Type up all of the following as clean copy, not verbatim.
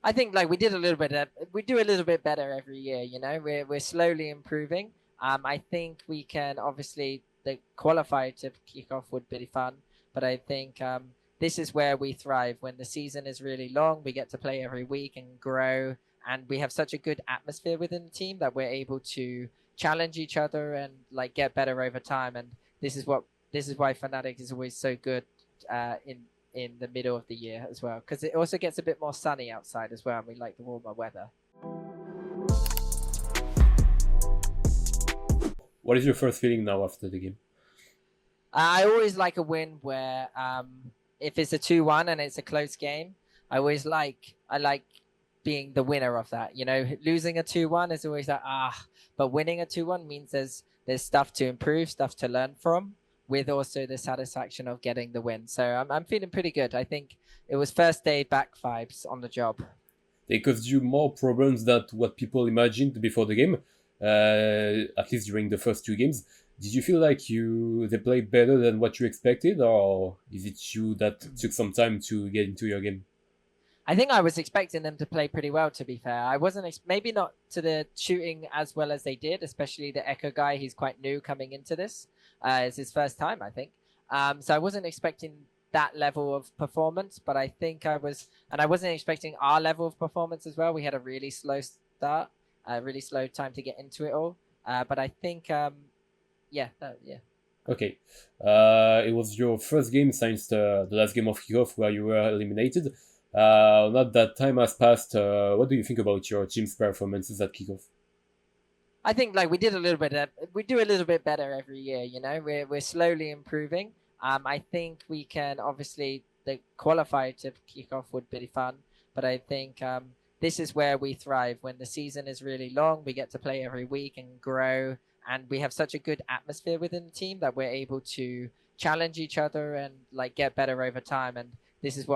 I think like we did a little bit. We do a little bit better every year. You know, we're slowly improving. I think we can obviously the qualify to kick off would be fun, but I think this is where we thrive when the season is really long. We get to play every week and grow, and we have such a good atmosphere within the team that we're able to challenge each other and like get better over time. And this is why Fnatic is always so good in the middle of the year as well, because it also gets a bit more sunny outside as well, and we like the warmer weather. What is your first feeling now after the game? I always like a win where if it's a 2-1 and it's a close game, I like being the winner of that. You know, losing a 2-1 is always like but winning a 2-1 means there's stuff to improve, stuff to learn from, with also the satisfaction of getting the win. So I'm feeling pretty good. I think it was first day back vibes on the job. They caused you more problems than what people imagined before the game, at least during the first two games. Did you feel like they played better than what you expected, or is it you that took some time to get into your game? I think I was expecting them to play pretty well, to be fair. I wasn't, maybe not to the shooting as well as they did, especially the Echo guy. He's quite new coming into this. It's his first time, I think. So I wasn't expecting that level of performance, but I think I was, and I wasn't expecting our level of performance as well. We had a really slow start, a really slow time to get into it all. But I think, yeah. Okay. It was your first game since the last game of kickoff where you were eliminated. Not that time has passed. What do you think about your team's performances at kickoff? I think like we do a little bit better every year. You know, we're slowly improving. I think we can obviously the qualify to kick off would be fun, but I think this is where we thrive when the season is really long. We get to play every week and grow, and we have such a good atmosphere within the team that we're able to challenge each other and like get better over time. And this is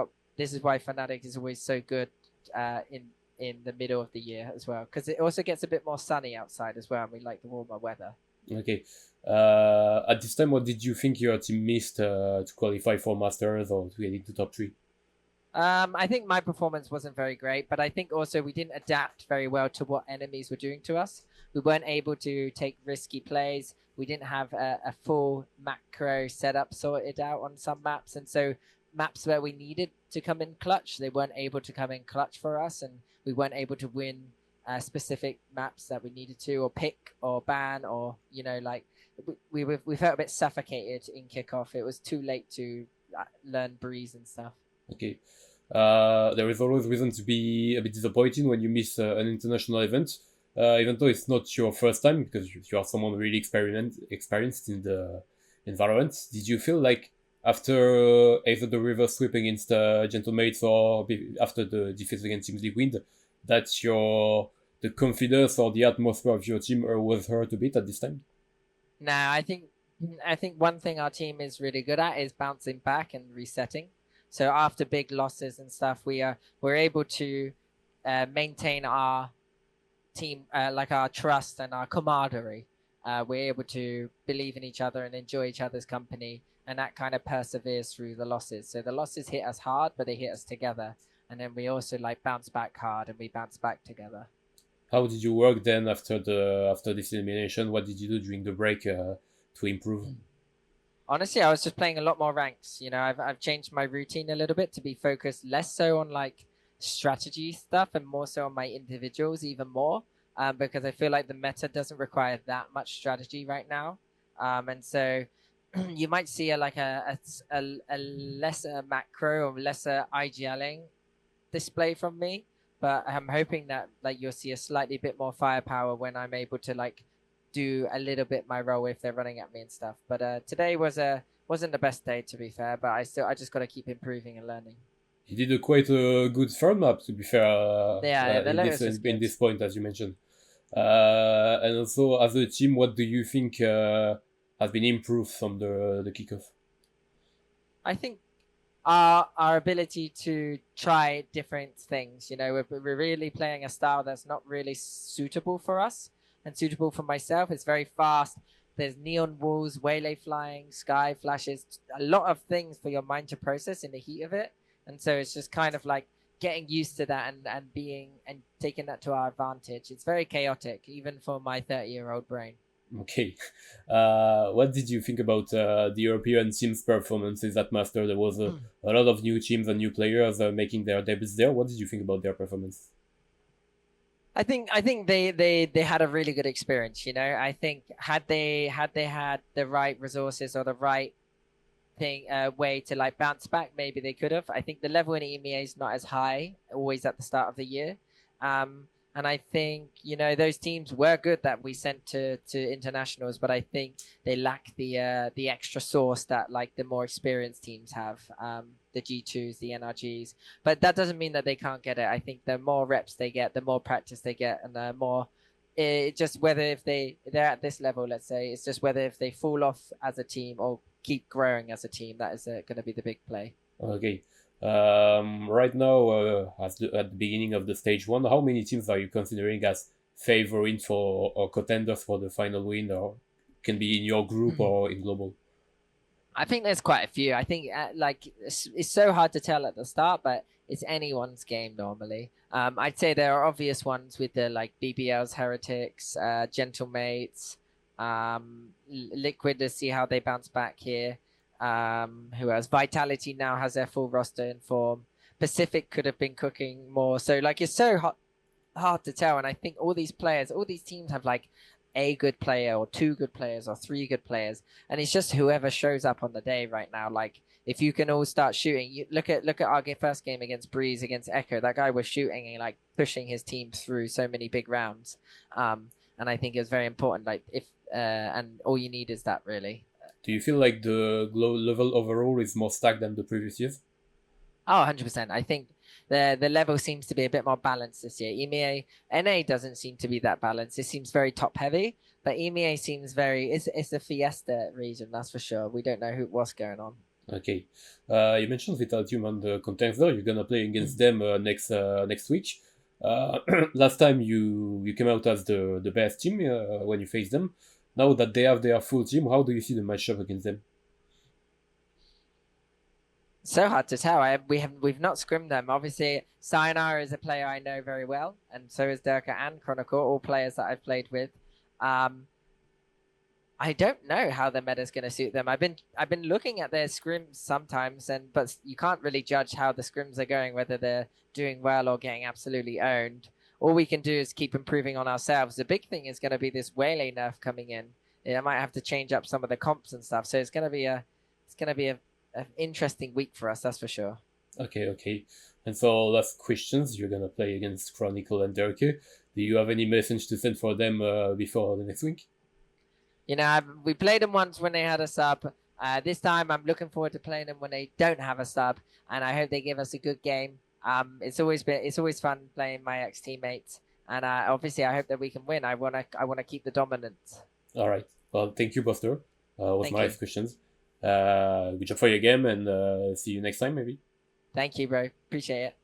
why Fnatic is always so good in the middle of the year as well, because it also gets a bit more sunny outside as well, and we like the warmer weather. Okay. At this time, what did you think your team missed to qualify for Masters or to get into top three? I think my performance wasn't very great, but I think also we didn't adapt very well to what enemies were doing to us. We weren't able to take risky plays. We didn't have a full macro setup sorted out on some maps, and so maps where we needed to come in clutch, they weren't able to come in clutch for us, and we weren't able to win specific maps that we needed to, or pick, or ban, or like we felt a bit suffocated in kickoff. It was too late to learn breeze and stuff. Okay. There is always reason to be a bit disappointed when you miss an international event, even though it's not your first time, because you are someone really experienced in the environment. Did you feel like after either the reverse sweep against Gentlemates or after the defeat against Team Liquid, that the confidence or the atmosphere of your team was hurt a bit at this time? No, I think one thing our team is really good at is bouncing back and resetting. So after big losses and stuff, we're able to maintain our team, like our trust and our camaraderie. We're able to believe in each other and enjoy each other's company, and that kind of perseveres through the losses. So the losses hit us hard, but they hit us together, and then we also like bounce back hard, and we bounce back together. How did you work then after this elimination? What did you do during the break to improve? Honestly, I was just playing a lot more ranks. You know, I've changed my routine a little bit to be focused less so on like strategy stuff and more so on my individuals even more, because I feel like the meta doesn't require that much strategy right now, and so you might see a lesser macro or lesser IGLing display from me, but I'm hoping that like you'll see a slightly bit more firepower when I'm able to like do a little bit my role if they're running at me and stuff. But today wasn't the best day, to be fair, but I just got to keep improving and learning. He did quite a good third map, to be fair, in this point, as you mentioned. And also, as a team, what do you think has been improved from the kickoff? I think our ability to try different things. You know, we're really playing a style that's not really suitable for us and suitable for myself. It's very fast. There's neon walls, waylay flying, sky flashes, a lot of things for your mind to process in the heat of it. And so it's just kind of like getting used to that and being and taking that to our advantage. It's very chaotic, even for my 30-year-old brain. Okay. What did you think about the European team's performances at Master? There was a lot of new teams and new players making their debuts there. What did you think about their performance? I think they had a really good experience. You know, I think had they had the right resources or the right way to like bounce back, maybe they could have. I think the level in EMEA is not as high always at the start of the year. And I think, you know, those teams were good that we sent to internationals, but I think they lack the extra sauce that like the more experienced teams have, the G2s, the NRGs. But that doesn't mean that they can't get it. I think the more reps they get, the more practice they get, and the more just whether if they're at this level, let's say, it's just whether if they fall off as a team or keep growing as a team. That is going to be the big play. Okay. Right now, at the beginning of the stage 1, how many teams are you considering as favoring for or contenders for the final win, or can be in your group or in global? I think there's quite a few. I think like it's so hard to tell at the start, but it's anyone's game normally. I'd say there are obvious ones with the like BBLs, Heretics, Gentlemates, Liquid, to see how they bounce back here. Who else? Vitality now has their full roster in form. Pacific could have been cooking more. So like it's so hard to tell. And I think all these players, all these teams have like a good player or 2 good players or 3 good players. And it's just whoever shows up on the day right now. Like if you can all start shooting, you look at our first game against Breeze, against Echo. That guy was shooting and like pushing his team through so many big rounds. And I think it's very important. Like if and all you need is that, really. Do you feel like the level overall is more stacked than the previous years? Oh, 100%. I think the level seems to be a bit more balanced this year. EMEA, NA doesn't seem to be that balanced. It seems very top heavy, but EMEA seems very, it's a fiesta region, that's for sure. We don't know what's going on. Okay. You mentioned Vitalium and the Contenders. You're gonna play against them next week. Last time you came out as the best team when you faced them. Now that they have their full team, how do you see the matchup against them? So hard to tell. We've not scrimmed them. Obviously, Sayonara is a player I know very well, and so is Durka and Chronicle, all players that I've played with. I don't know how the meta is going to suit them. I've been looking at their scrims sometimes, but you can't really judge how the scrims are going, whether they're doing well or getting absolutely owned. All we can do is keep improving on ourselves. The big thing is going to be this Waylay nerf coming in. I might have to change up some of the comps and stuff. So it's going to be an interesting week for us, that's for sure. Okay. And so last questions. You're gonna play against Chronicle and Durka. Do you have any message to send for them before the next week? You know, we played them once when they had a sub. This time, I'm looking forward to playing them when they don't have a sub, and I hope they give us a good game. It's always fun playing my ex-teammates, and obviously I hope that we can win. I wanna keep the dominance. All right. Well, thank you, Boaster. Was my last questions. Good job for your game, and see you next time, maybe. Thank you, bro. Appreciate it.